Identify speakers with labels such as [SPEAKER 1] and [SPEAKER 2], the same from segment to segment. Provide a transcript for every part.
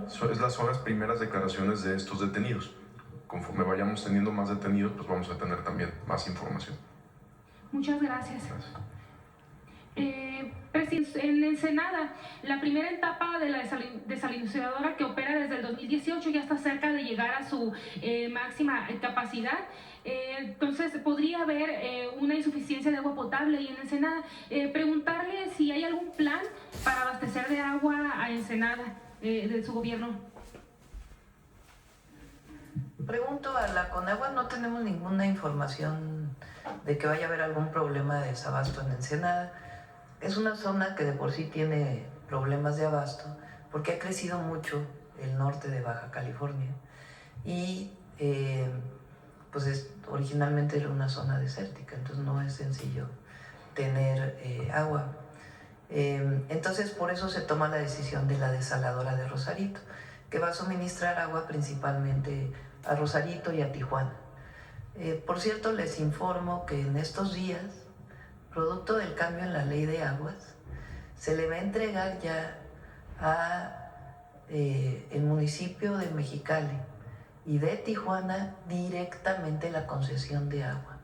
[SPEAKER 1] son las primeras declaraciones de estos detenidos. Conforme vayamos teniendo más detenidos, pues vamos a tener también más información.
[SPEAKER 2] Muchas gracias. Presidente, en Ensenada, la primera etapa de la desalinizadora que opera desde el 2018 ya está cerca de llegar a su máxima capacidad. Entonces, podría haber una insuficiencia de agua potable ahí en Ensenada. Preguntarle si hay algún plan para abastecer de agua a Ensenada de su gobierno.
[SPEAKER 3] Pregunto a la Conagua, no tenemos ninguna información de que vaya a haber algún problema de desabasto en Ensenada. Es una zona que de por sí tiene problemas de abasto porque ha crecido mucho el norte de Baja California y pues originalmente era una zona desértica, entonces no es sencillo tener agua. Entonces por eso se toma la decisión de la desaladora de Rosarito, que va a suministrar agua principalmente a Rosarito y a Tijuana. Por cierto, les informo que en estos días, producto del cambio en la ley de aguas, se le va a entregar ya a el municipio de Mexicali y de Tijuana directamente la concesión de agua.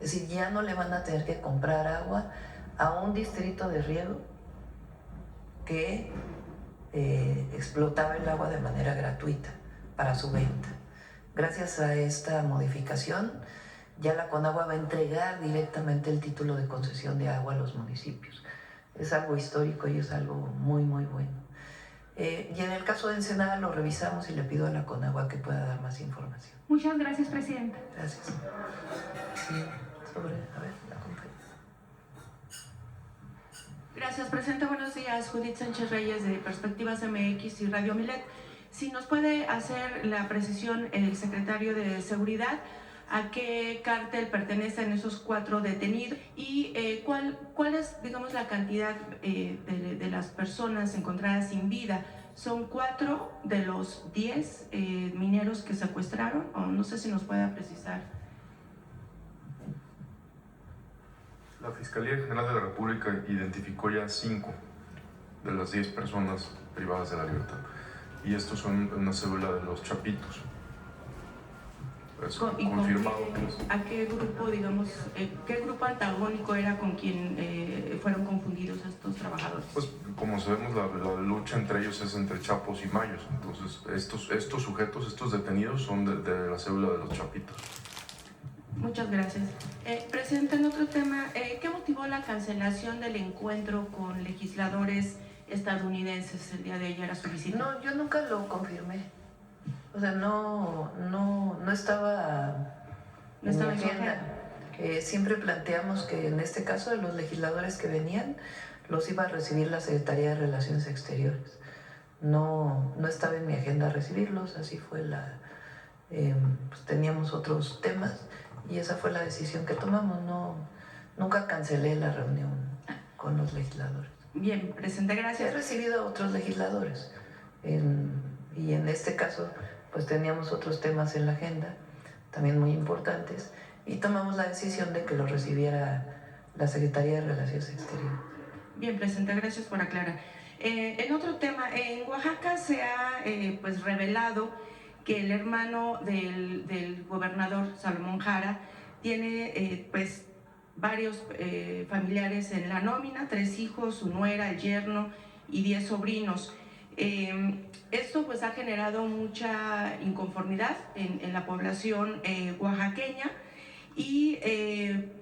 [SPEAKER 3] Es decir, ya no le van a tener que comprar agua a un distrito de riego que explotaba el agua de manera gratuita para su venta. Gracias a esta modificación, ya la Conagua va a entregar directamente el título de concesión de agua a los municipios. Es algo histórico y es algo muy, muy bueno. Y en el caso de Ensenada lo revisamos y le pido a la Conagua que pueda dar más información.
[SPEAKER 2] Muchas gracias, presidenta.
[SPEAKER 3] Gracias. Sí, a ver, la compañera.
[SPEAKER 4] Gracias, presidente. Buenos días, Judith Sánchez Reyes de Perspectivas MX y Radio Milet. Si nos puede hacer la precisión el secretario de Seguridad, ¿a qué cártel pertenecen esos 4 detenidos? Y ¿cuál es, digamos, la cantidad de las personas encontradas sin vida? ¿Son 4 de los 10 mineros que secuestraron? O no sé si nos puede precisar.
[SPEAKER 1] La Fiscalía General de la República identificó ya 5 de las 10 personas privadas de la libertad. Y estos son una célula de los Chapitos. Es confirmado.
[SPEAKER 4] ¿A qué grupo, digamos, qué grupo antagónico era con quien fueron confundidos estos trabajadores?
[SPEAKER 1] Pues como sabemos, la lucha entre ellos es entre Chapos y Mayos. Entonces estos sujetos, estos detenidos son de la célula de los Chapitos.
[SPEAKER 4] Muchas gracias. Presidente, en otro tema, ¿qué motivó la cancelación del encuentro con legisladores estadounidenses el día de ayer a su visita?
[SPEAKER 3] No, yo nunca lo confirmé. O sea, no estaba en mi agenda. Siempre planteamos que en este caso de los legisladores que venían, los iba a recibir la Secretaría de Relaciones Exteriores. No estaba en mi agenda recibirlos, así fue pues teníamos otros temas y esa fue la decisión que tomamos. Nunca cancelé la reunión con los legisladores.
[SPEAKER 4] Bien, presidente, gracias.
[SPEAKER 3] He recibido a otros legisladores y en este caso pues teníamos otros temas en la agenda, también muy importantes, y tomamos la decisión de que lo recibiera la Secretaría de Relaciones Exteriores.
[SPEAKER 4] Bien, presidente, gracias por aclarar. En otro tema, en Oaxaca se ha pues revelado que el hermano del gobernador Salomón Jara tiene pues varios familiares en la nómina, 3 hijos, su nuera, el yerno y 10 sobrinos. Esto pues ha generado mucha inconformidad en la población oaxaqueña y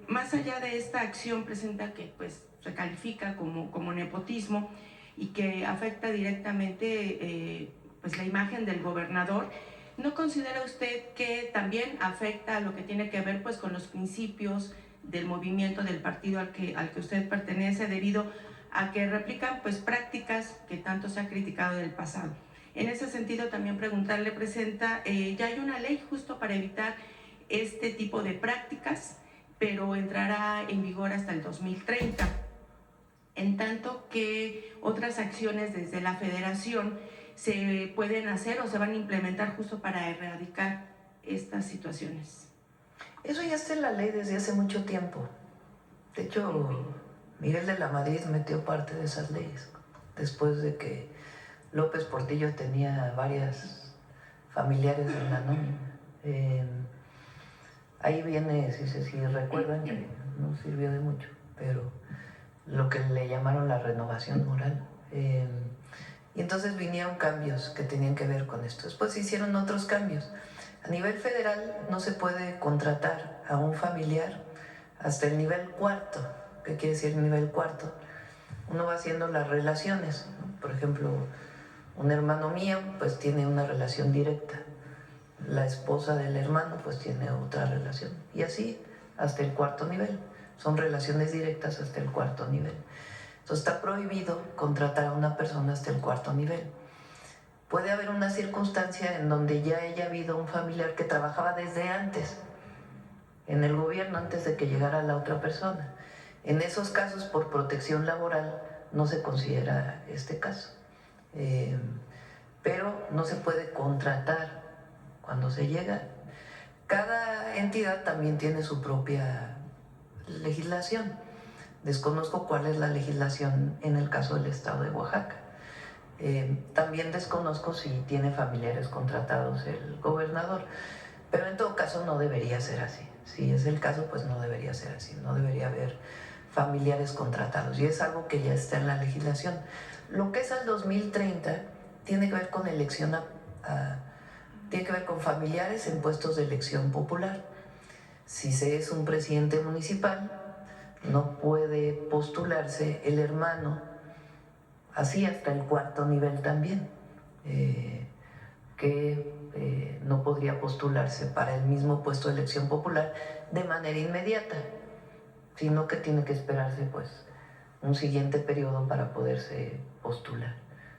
[SPEAKER 4] más allá de esta acción presenta que pues se califica como nepotismo y que afecta directamente pues la imagen del gobernador. ¿No considera usted que también afecta a lo que tiene que ver pues con los principios del movimiento del partido al que usted pertenece, debido a que replican pues prácticas que tanto se ha criticado del pasado? En ese sentido también preguntarle, Presidenta, ya hay una ley justo para evitar este tipo de prácticas, pero entrará en vigor hasta el 2030, en tanto que otras acciones desde la Federación se pueden hacer o se van a implementar justo para erradicar estas situaciones.
[SPEAKER 3] Eso ya está en la ley desde hace mucho tiempo. De hecho, Miguel de la Madrid metió parte de esas leyes después de que López Portillo tenía varias familiares en la nómina. Ahí viene, si recuerdan, que no sirvió de mucho, pero lo que le llamaron la renovación moral. Y entonces vinieron cambios que tenían que ver con esto. Después se hicieron otros cambios. A nivel federal no se puede contratar a un familiar hasta el nivel cuarto. ¿Qué quiere decir nivel cuarto? Uno va haciendo las relaciones, ¿no? Por ejemplo, un hermano mío pues tiene una relación directa. La esposa del hermano pues tiene otra relación. Y así hasta el cuarto nivel. Son relaciones directas hasta el cuarto nivel. Entonces está prohibido contratar a una persona hasta el cuarto nivel. Puede haber una circunstancia en donde ya haya habido un familiar que trabajaba desde antes, en el gobierno, antes de que llegara la otra persona. En esos casos, por protección laboral, no se considera este caso. Pero no se puede contratar cuando se llega. Cada entidad también tiene su propia legislación. Desconozco cuál es la legislación en el caso del estado de Oaxaca. También desconozco si tiene familiares contratados el gobernador, pero en todo caso no debería ser así. Si es el caso, pues no debería ser así, no debería haber familiares contratados, y es algo que ya está en la legislación. Lo que es al 2030 tiene que ver con elección, tiene que ver con familiares en puestos de elección popular. Si se es un presidente municipal, no puede postularse el hermano, así hasta el cuarto nivel también, que no podría postularse para el mismo puesto de elección popular de manera inmediata, sino que tiene que esperarse pues un siguiente periodo para poderse postular.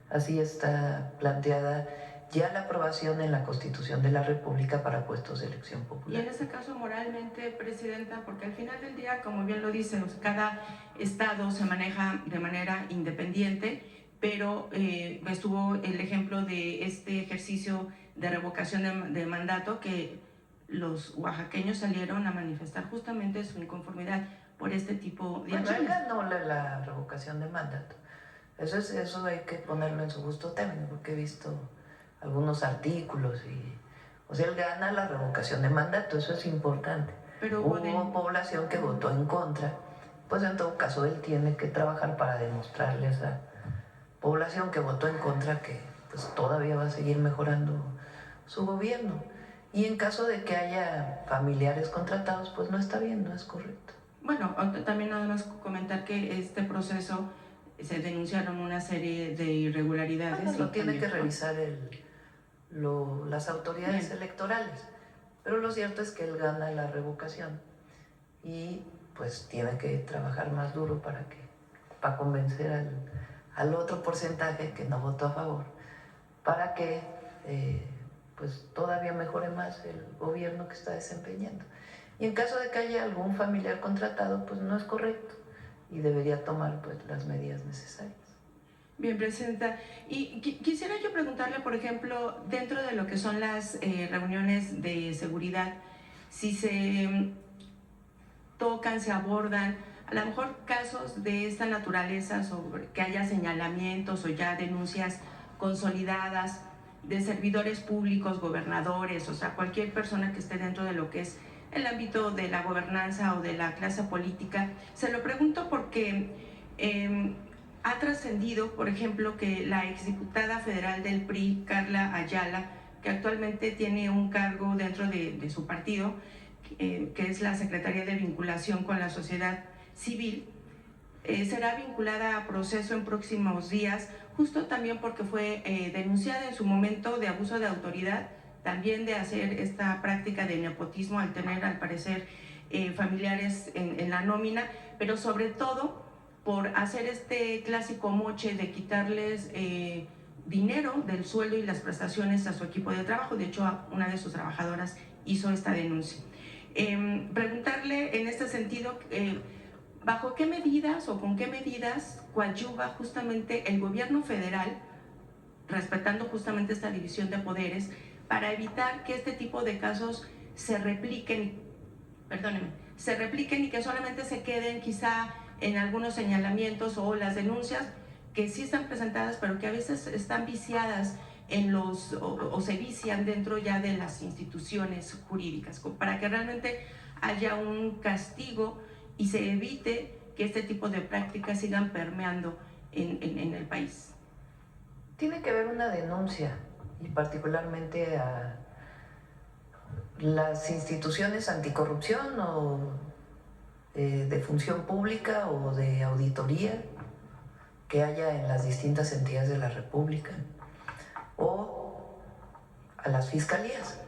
[SPEAKER 3] Así está planteada ya la aprobación en la Constitución de la República para puestos de elección popular.
[SPEAKER 4] Y en ese caso, moralmente, Presidenta, porque al final del día, como bien lo dice, cada estado se maneja de manera independiente, pero estuvo el ejemplo de este ejercicio de revocación de mandato, que los oaxaqueños salieron a manifestar justamente su inconformidad por este tipo de
[SPEAKER 3] Bueno,
[SPEAKER 4] acciones.
[SPEAKER 3] él ganó la revocación de mandato. Eso hay que ponerlo en su justo término, porque he visto algunos artículos o sea, él gana la revocación de mandato, eso es importante.
[SPEAKER 4] Pero
[SPEAKER 3] hubo población que votó en contra, pues en todo caso él tiene que trabajar para demostrarle a esa población que votó en contra que pues todavía va a seguir mejorando su gobierno. Y en caso de que haya familiares contratados, pues no está bien, no es correcto.
[SPEAKER 4] Bueno, también nada más comentar que este proceso se denunciaron una serie de irregularidades.
[SPEAKER 3] Bueno, lo tiene que revisar las autoridades electorales, pero lo cierto es que él gana la revocación y pues tiene que trabajar más duro para convencer al otro porcentaje que no votó a favor, para que pues todavía mejore más el gobierno que está desempeñando. Y en caso de que haya algún familiar contratado, pues no es correcto y debería tomar pues las medidas necesarias.
[SPEAKER 4] Bien, Presidenta. Y quisiera yo preguntarle, por ejemplo, dentro de lo que son las reuniones de seguridad, si se tocan, se abordan, a lo mejor casos de esta naturaleza, sobre que haya señalamientos o ya denuncias consolidadas de servidores públicos, gobernadores, o sea, cualquier persona que esté dentro de lo que es el ámbito de la gobernanza o de la clase política. Se lo pregunto porque ha trascendido, por ejemplo, que la exdiputada federal del PRI, Carla Ayala, que actualmente tiene un cargo dentro de su partido, que es la Secretaría de Vinculación con la Sociedad Civil, será vinculada a proceso en próximos días, justo también porque fue denunciada en su momento de abuso de autoridad, también de hacer esta práctica de nepotismo al tener, al parecer, familiares en la nómina, pero sobre todo por hacer este clásico moche de quitarles dinero del sueldo y las prestaciones a su equipo de trabajo. De hecho, una de sus trabajadoras hizo esta denuncia. Preguntarle en este sentido, ¿bajo qué medidas o con qué medidas coadyuva justamente el gobierno federal, respetando justamente esta división de poderes, para evitar que este tipo de casos se repliquen y que solamente se queden quizá en algunos señalamientos o las denuncias que sí están presentadas, pero que a veces están viciadas en o se vician dentro ya de las instituciones jurídicas, para que realmente haya un castigo y se evite que este tipo de prácticas sigan permeando en el país.
[SPEAKER 3] Tiene que haber una denuncia, y particularmente a las instituciones anticorrupción o de función pública o de auditoría que haya en las distintas entidades de la República, o a las fiscalías.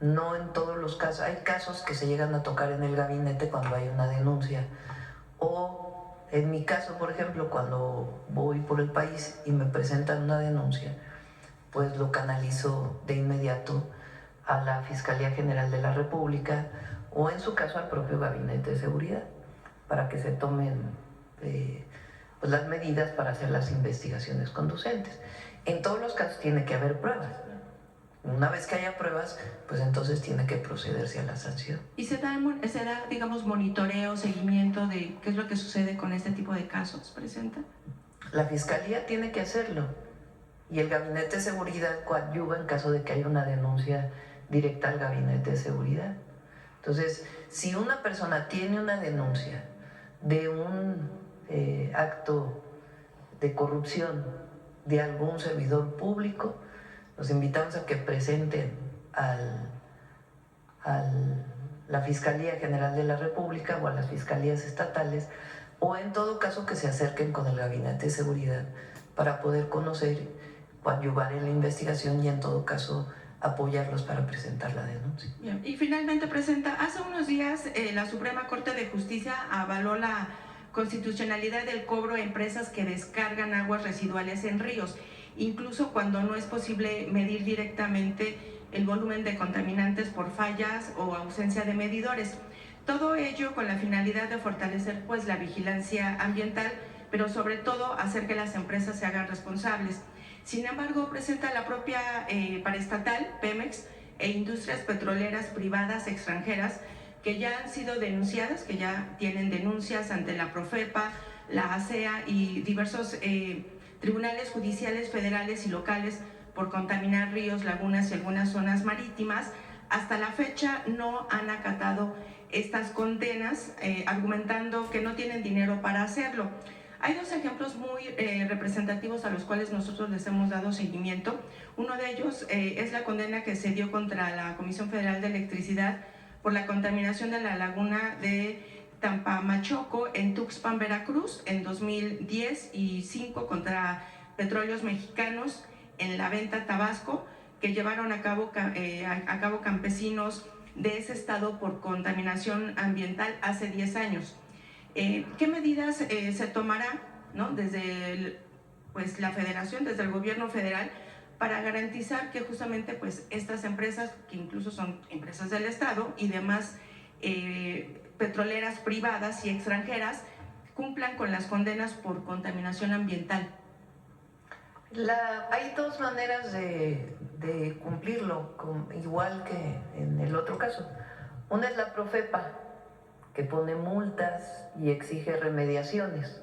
[SPEAKER 3] No en todos los casos, hay casos que se llegan a tocar en el gabinete cuando hay una denuncia, o en mi caso, por ejemplo, cuando voy por el país y me presentan una denuncia, pues lo canalizo de inmediato a la Fiscalía General de la República o en su caso al propio Gabinete de Seguridad para que se tomen pues las medidas para hacer las investigaciones conducentes. En todos los casos tiene que haber pruebas. Una vez que haya pruebas, pues entonces tiene que procederse a la sanción.
[SPEAKER 4] ¿Y se da, digamos, monitoreo, seguimiento de qué es lo que sucede con este tipo de casos, Presidenta?
[SPEAKER 3] La Fiscalía tiene que hacerlo y el Gabinete de Seguridad coadyuva en caso de que haya una denuncia directa al Gabinete de Seguridad. Entonces, si una persona tiene una denuncia de un acto de corrupción de algún servidor público, los invitamos a que presenten a la Fiscalía General de la República o a las fiscalías estatales, o en todo caso que se acerquen con el Gabinete de Seguridad para poder conocer, coadyuvar en la investigación y en todo caso apoyarlos para presentar la denuncia.
[SPEAKER 4] Bien. Y finalmente, Presidenta, hace unos días la Suprema Corte de Justicia avaló la constitucionalidad del cobro a empresas que descargan aguas residuales en ríos, incluso cuando no es posible medir directamente el volumen de contaminantes por fallas o ausencia de medidores. Todo ello con la finalidad de fortalecer pues la vigilancia ambiental, pero sobre todo hacer que las empresas se hagan responsables. Sin embargo, presenta la propia paraestatal, Pemex, e industrias petroleras privadas extranjeras que ya han sido denunciadas, que ya tienen denuncias ante la Profepa, la ASEA y diversos tribunales judiciales federales y locales por contaminar ríos, lagunas y algunas zonas marítimas. Hasta la fecha no han acatado estas condenas, argumentando que no tienen dinero para hacerlo. Hay dos ejemplos muy representativos a los cuales nosotros les hemos dado seguimiento. Uno de ellos es la condena que se dio contra la Comisión Federal de Electricidad por la contaminación de la laguna de Tampamachoco en Tuxpan, Veracruz, en 2010, y 5 contra Petróleos Mexicanos en La Venta, Tabasco, que llevaron a cabo campesinos de ese estado por contaminación ambiental hace 10 años. ¿Qué medidas se tomará, ¿no?, desde pues, la Federación, desde el gobierno federal, para garantizar que justamente pues, estas empresas, que incluso son empresas del Estado y demás petroleras privadas y extranjeras, cumplan con las condenas por contaminación ambiental?
[SPEAKER 3] Hay dos maneras de cumplirlo, igual que en el otro caso. Una es la Profepa, que pone multas y exige remediaciones.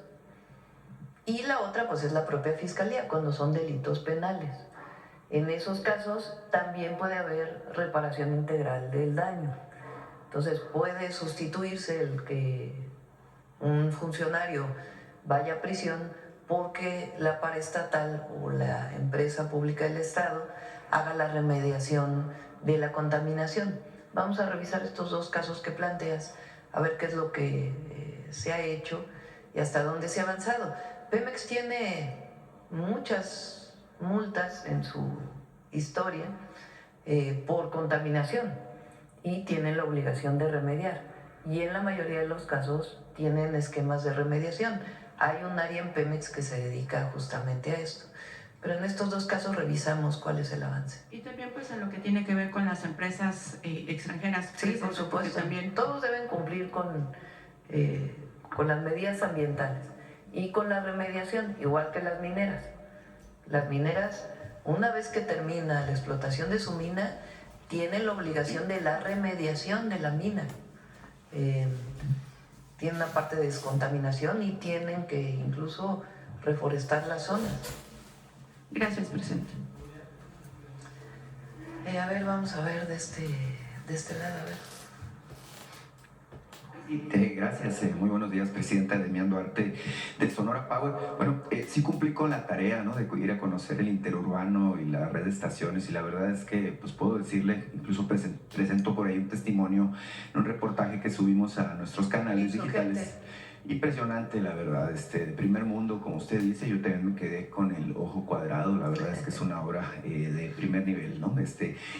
[SPEAKER 3] Y la otra pues es la propia Fiscalía, cuando son delitos penales. En esos casos también puede haber reparación integral del daño. Entonces puede sustituirse el que un funcionario vaya a prisión porque la paraestatal o la empresa pública del Estado haga la remediación de la contaminación. Vamos a revisar estos dos casos que planteas, a ver qué es lo que se ha hecho y hasta dónde se ha avanzado. Pemex tiene muchas multas en su historia por contaminación y tienen la obligación de remediar. Y en la mayoría de los casos tienen esquemas de remediación. Hay un área en Pemex que se dedica justamente a esto. Pero en estos dos casos revisamos cuál es el avance.
[SPEAKER 4] Y también pues en lo que tiene que ver con las empresas extranjeras.
[SPEAKER 3] Sí, por supuesto.
[SPEAKER 4] También
[SPEAKER 3] todos deben cumplir con las medidas ambientales y con la remediación, igual que las mineras. Las mineras, una vez que termina la explotación de su mina, tienen la obligación de la remediación de la mina. Tienen una parte de descontaminación y tienen que incluso reforestar las zonas.
[SPEAKER 4] Gracias, presidenta.
[SPEAKER 3] A ver, vamos a ver de este lado, a ver.
[SPEAKER 5] Gracias, muy buenos días, presidenta. Demián Duarte, de Sonora Power. Bueno, sí cumplí con la tarea, ¿no?, de ir a conocer el interurbano y la red de estaciones, y la verdad es que, pues puedo decirle, incluso presento por ahí un testimonio en un reportaje que subimos a nuestros canales digitales. Impresionante, la verdad, de primer mundo, como usted dice. Yo también me quedé con el ojo cuadrado. La verdad es que es una obra de primer nivel, ¿no?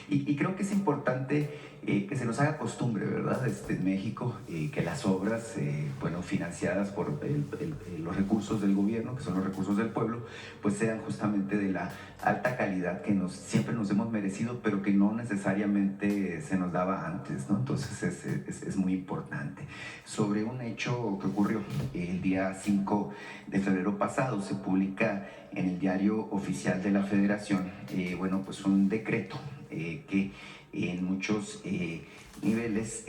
[SPEAKER 5] Y creo que es importante que se nos haga costumbre, ¿verdad? En México, que las obras, bueno, financiadas por los recursos del gobierno, que son los recursos del pueblo, pues sean justamente de la alta calidad que siempre nos hemos merecido, pero que no necesariamente se nos daba antes, ¿no? Entonces es muy importante. Sobre un hecho que ocurrió el día 5 de febrero pasado, se publica en el Diario Oficial de la Federación, bueno, pues un decreto que en muchos niveles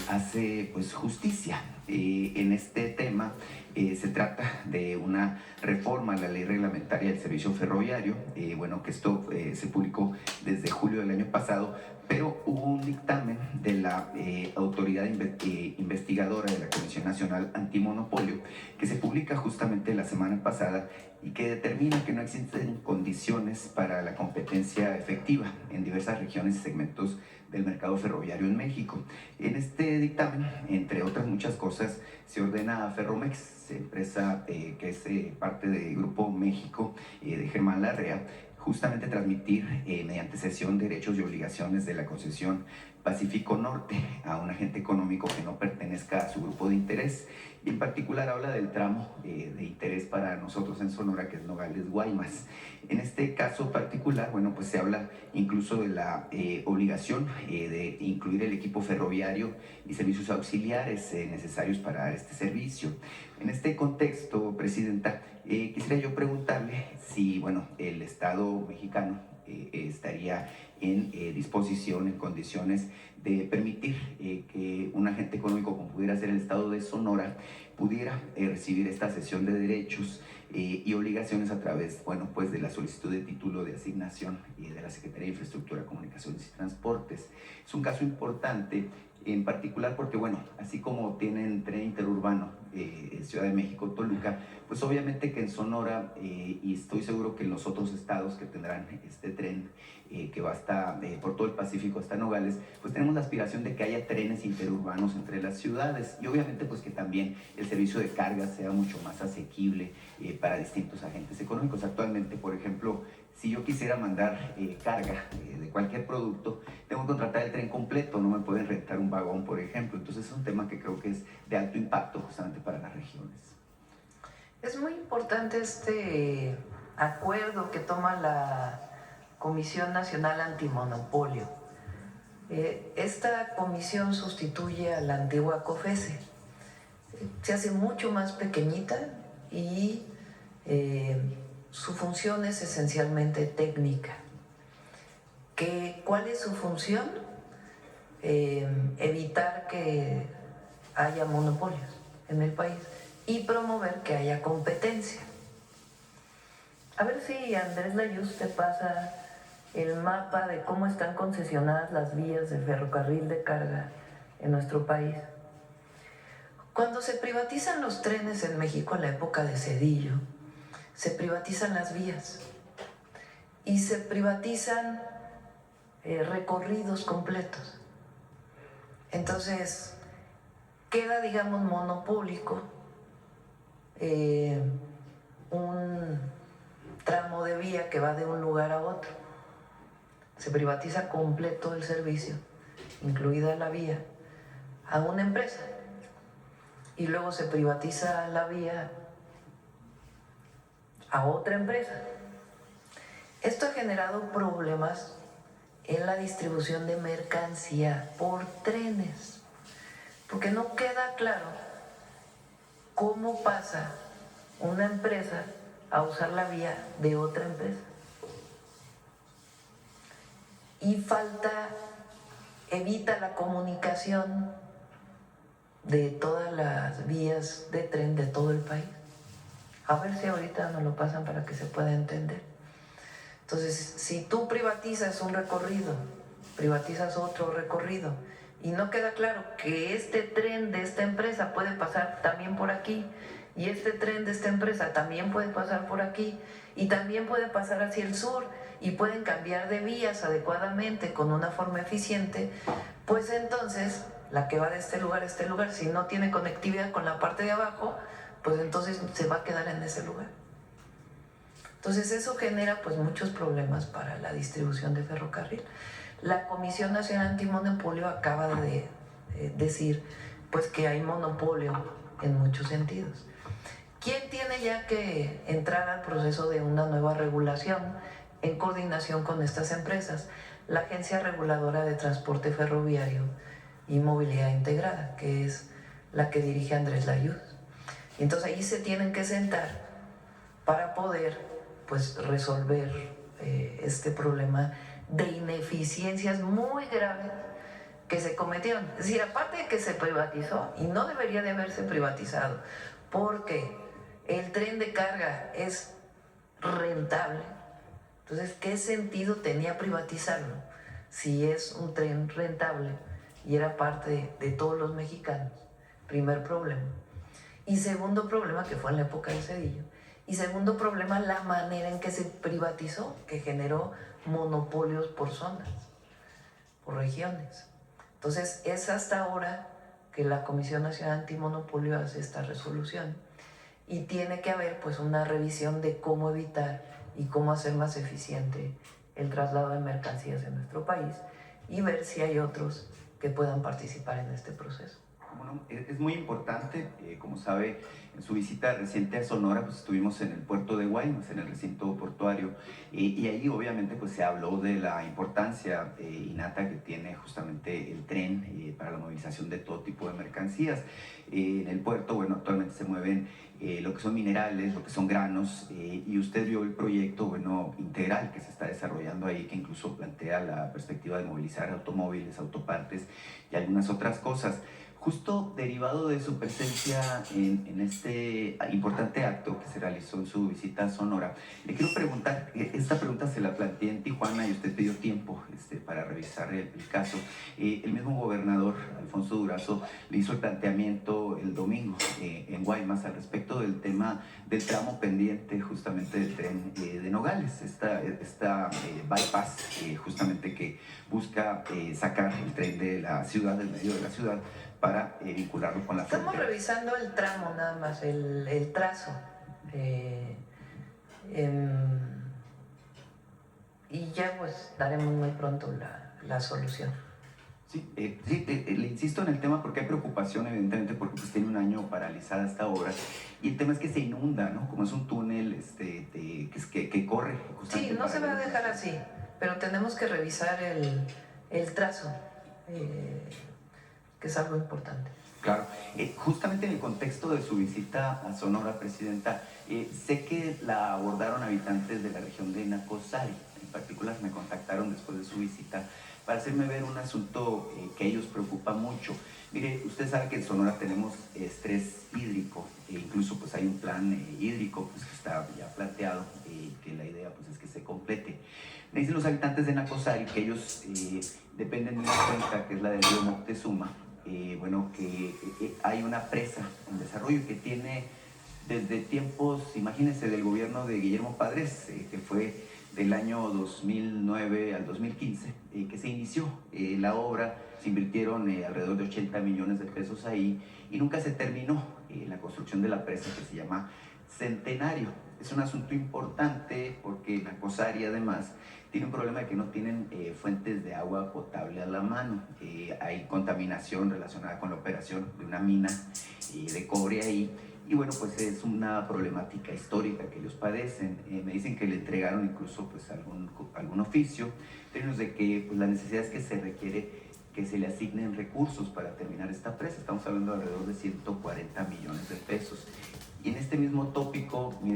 [SPEAKER 5] hace pues justicia. En este tema se trata de una reforma a la ley reglamentaria del servicio ferroviario, bueno, que esto se publicó desde julio del año pasado, pero hubo un dictamen de la autoridad investigadora de la Comisión Nacional Antimonopolio que se publica justamente la semana pasada y que determina que no existen condiciones para la competencia efectiva en diversas regiones y segmentos del mercado ferroviario en México. En este dictamen, entre otras muchas cosas, se ordena a Ferromex, empresa que es parte del Grupo México de Germán Larrea, justamente transmitir mediante cesión de derechos y obligaciones de la concesión Pacífico Norte a un agente económico que no pertenezca a su grupo de interés. Y en particular habla del tramo de interés para nosotros en Sonora, que es Nogales-Guaymas. En este caso particular, bueno, pues se habla incluso de la obligación de incluir el equipo ferroviario y servicios auxiliares necesarios para dar este servicio. En este contexto, presidenta, quisiera yo preguntarle si, bueno, el Estado mexicano estaría en disposición, en condiciones de permitir que un agente económico, como pudiera ser el Estado de Sonora, pudiera recibir esta cesión de derechos y obligaciones a través, bueno, pues de la solicitud de título de asignación de la Secretaría de Infraestructura, Comunicaciones y Transportes. Es un caso importante, en particular porque, bueno, así como tienen tren interurbano en Ciudad de México, Toluca, pues obviamente que en Sonora, y estoy seguro que en los otros estados que tendrán este tren que va hasta por todo el Pacífico hasta Nogales, pues tenemos la aspiración de que haya trenes interurbanos entre las ciudades, y obviamente pues que también el servicio de carga sea mucho más asequible para distintos agentes económicos. Actualmente, por ejemplo, si yo quisiera mandar carga de cualquier producto, tengo que contratar el tren completo, no me pueden rentar un vagón, por ejemplo. Entonces es un tema que creo que es de alto impacto justamente para las regiones.
[SPEAKER 3] Es muy importante este acuerdo que toma la Comisión Nacional Antimonopolio. Esta comisión sustituye a la antigua COFECE. Se hace mucho más pequeñita y su función es esencialmente técnica. ¿Cuál es su función? Evitar que haya monopolios en el país y promover que haya competencia. A ver si Andrés Layuz te pasa el mapa de cómo están concesionadas las vías de ferrocarril de carga en nuestro país. Cuando se privatizan los trenes en México en la época de Zedillo, se privatizan las vías y se privatizan recorridos completos. Entonces, queda, digamos, monopólico un tramo de vía que va de un lugar a otro. Se privatiza completo el servicio, incluida la vía, a una empresa. Y luego se privatiza la vía a otra empresa. Esto ha generado problemas en la distribución de mercancía por trenes, porque no queda claro cómo pasa una empresa a usar la vía de otra empresa. Y evita la comunicación de todas las vías de tren de todo el país. A ver si ahorita nos lo pasan para que se pueda entender. Entonces, si tú privatizas un recorrido, privatizas otro recorrido, y no queda claro que este tren de esta empresa puede pasar también por aquí, y este tren de esta empresa también puede pasar por aquí, y también puede pasar hacia el sur, y pueden cambiar de vías adecuadamente con una forma eficiente, pues entonces la que va de este lugar a este lugar, si no tiene conectividad con la parte de abajo, pues entonces se va a quedar en ese lugar. Entonces eso genera pues muchos problemas para la distribución de ferrocarril. La Comisión Nacional Antimonopolio acaba de decir pues que hay monopolio en muchos sentidos. ¿Quién tiene ya que entrar al proceso de una nueva regulación en coordinación con estas empresas? La Agencia Reguladora de Transporte Ferroviario y Movilidad Integrada, que es la que dirige Andrés Layud. Entonces ahí se tienen que sentar para poder pues resolver este problema de ineficiencias muy graves que se cometieron. Es decir, aparte de que se privatizó, y no debería de haberse privatizado, porque el tren de carga es rentable, entonces, ¿qué sentido tenía privatizarlo si es un tren rentable y era parte de todos los mexicanos? Primer problema. Y segundo problema, que fue en la época de Zedillo. Y segundo problema, la manera en que se privatizó, que generó monopolios por zonas, por regiones. Entonces, es hasta ahora que la Comisión Nacional Antimonopolio hace esta resolución. Y tiene que haber pues una revisión de cómo evitar y cómo hacer más eficiente el traslado de mercancías en nuestro país y ver si hay otros que puedan participar en este proceso.
[SPEAKER 5] Bueno, es muy importante, como sabe, en su visita reciente a Sonora, pues estuvimos en el puerto de Guaymas, en el recinto portuario, y ahí obviamente pues se habló de la importancia innata que tiene justamente el tren para la movilización de todo tipo de mercancías. En el puerto, bueno, actualmente se mueven lo que son minerales, lo que son granos, y usted vio el proyecto, bueno, integral que se está desarrollando ahí, que incluso plantea la perspectiva de movilizar automóviles, autopartes y algunas otras cosas. Justo derivado de su presencia en este importante acto que se realizó en su visita a Sonora, le quiero preguntar, esta pregunta se la planteé en Tijuana y usted pidió tiempo para revisar el caso. El mismo gobernador, Alfonso Durazo, le hizo el planteamiento el domingo en Guaymas al respecto del tema del tramo pendiente justamente del tren de Nogales, esta bypass justamente que busca sacar el tren de la ciudad, del medio de la ciudad, para vincularlo con la frontera.
[SPEAKER 3] Estamos revisando el tramo nada más, el trazo. Y ya pues daremos muy pronto la solución.
[SPEAKER 5] Sí, le insisto en el tema porque hay preocupación evidentemente porque pues tiene un año paralizada esta obra y el tema es que se inunda, ¿no? Como es un túnel que corre.
[SPEAKER 3] Sí, no se va a dejar así, pero tenemos que revisar el trazo. Que es algo importante.
[SPEAKER 5] Claro. Justamente en el contexto de su visita a Sonora, Presidenta, sé que la abordaron habitantes de la región de Nacozari. En particular me contactaron después de su visita para hacerme ver un asunto que a ellos preocupa mucho. Mire, usted sabe que en Sonora tenemos estrés hídrico, incluso pues hay un plan hídrico pues, que está ya planteado y que la idea pues, es que se complete. Me dicen los habitantes de Nacozari que ellos dependen de una cuenca que es la del río Moctezuma, bueno, que hay una presa en desarrollo que tiene desde tiempos, imagínense, del gobierno de Guillermo Padres, que fue del año 2009 al 2015, que se inició la obra, se invirtieron alrededor de 80 millones de pesos ahí y nunca se terminó la construcción de la presa que se llama Centenario. Es un asunto importante porque Nacozari además tiene un problema de que no tienen fuentes de agua potable a la mano. Hay contaminación relacionada con la operación de una mina de cobre ahí. Y bueno, pues es una problemática histórica que ellos padecen. Me dicen que le entregaron incluso pues algún oficio, en términos de que pues, la necesidad es que se requiere que se le asignen recursos para terminar esta presa. Estamos hablando de alrededor de 140 millones de pesos. Y en este mismo tópico, mire,